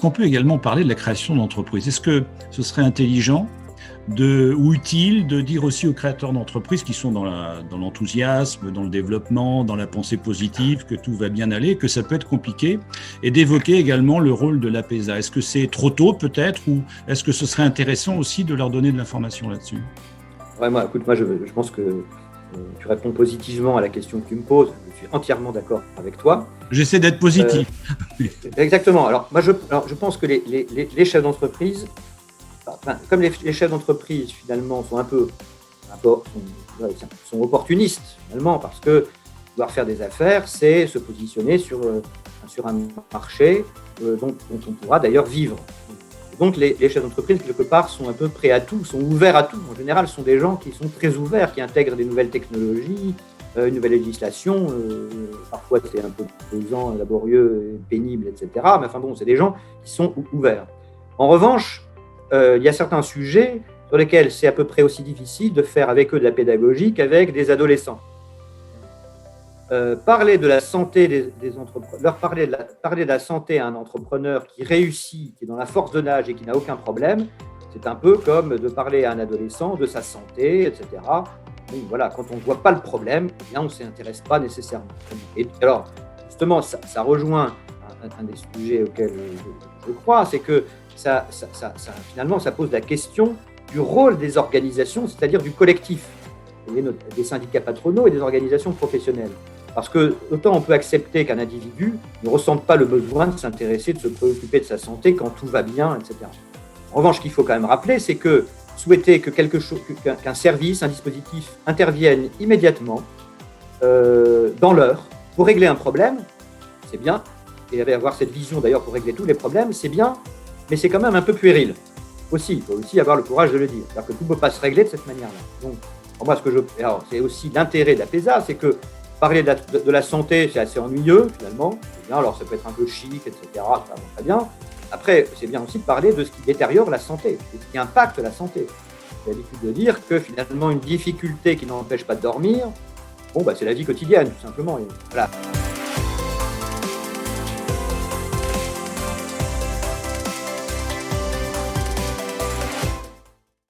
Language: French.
qu'on peut également parler de la création d'entreprises? Est-ce que ce serait intelligent ou utile de dire aussi aux créateurs d'entreprises qui sont dans l'enthousiasme, dans le développement, dans la pensée positive, que tout va bien aller, que ça peut être compliqué, et d'évoquer également le rôle de l'APESA? Est-ce que c'est trop tôt peut-être, ou est-ce que ce serait intéressant aussi de leur donner de l'information là-dessus? Ouais, moi, je pense que tu réponds positivement à la question que tu me poses. Je suis entièrement d'accord avec toi. J'essaie d'être positif. Exactement. Alors, je pense que les chefs d'entreprise, comme les chefs d'entreprise, finalement, sont opportunistes, finalement, parce que vouloir faire des affaires, c'est se positionner sur un marché dont on pourra d'ailleurs vivre. Donc, les chefs d'entreprise, quelque part, sont un peu prêts à tout, sont ouverts à tout. En général, ce sont des gens qui sont très ouverts, qui intègrent des nouvelles technologies, une nouvelle législation. Parfois, c'est un peu pesant, laborieux, pénible, etc. Mais enfin bon, c'est des gens qui sont ouverts. En revanche, il y a certains sujets sur lesquels c'est à peu près aussi difficile de faire avec eux de la pédagogie qu'avec des adolescents. Parler de la santé des entrepreneurs, parler de la santé à un entrepreneur qui réussit, qui est dans la force de l'âge et qui n'a aucun problème, c'est un peu comme de parler à un adolescent de sa santé, etc. Donc, voilà, quand on ne voit pas le problème, eh bien, on ne s'y intéresse pas nécessairement. Et alors, justement, ça rejoint un des sujets auxquels je crois, c'est que finalement, ça pose la question du rôle des organisations, c'est-à-dire du collectif, des syndicats patronaux et des organisations professionnelles. Parce que autant on peut accepter qu'un individu ne ressente pas le besoin de s'intéresser, de se préoccuper de sa santé quand tout va bien, etc. En revanche, ce qu'il faut quand même rappeler, c'est que souhaiter qu'un service, un dispositif intervienne immédiatement, dans l'heure, pour régler un problème, c'est bien. Et avoir cette vision d'ailleurs pour régler tous les problèmes, c'est bien, mais c'est quand même un peu puéril. Il faut aussi avoir le courage de le dire. C'est-à-dire que tout ne peut pas se régler de cette manière-là. Donc, pour moi, c'est aussi l'intérêt de la PESA, c'est que parler de la santé, c'est assez ennuyeux, finalement. C'est bien, alors ça peut être un peu chic, etc. Ça va très bien. Après, c'est bien aussi de parler de ce qui détériore la santé, de ce qui impacte la santé. J'ai l'habitude de dire que finalement, une difficulté qui n'empêche pas de dormir, c'est la vie quotidienne, tout simplement. Et voilà.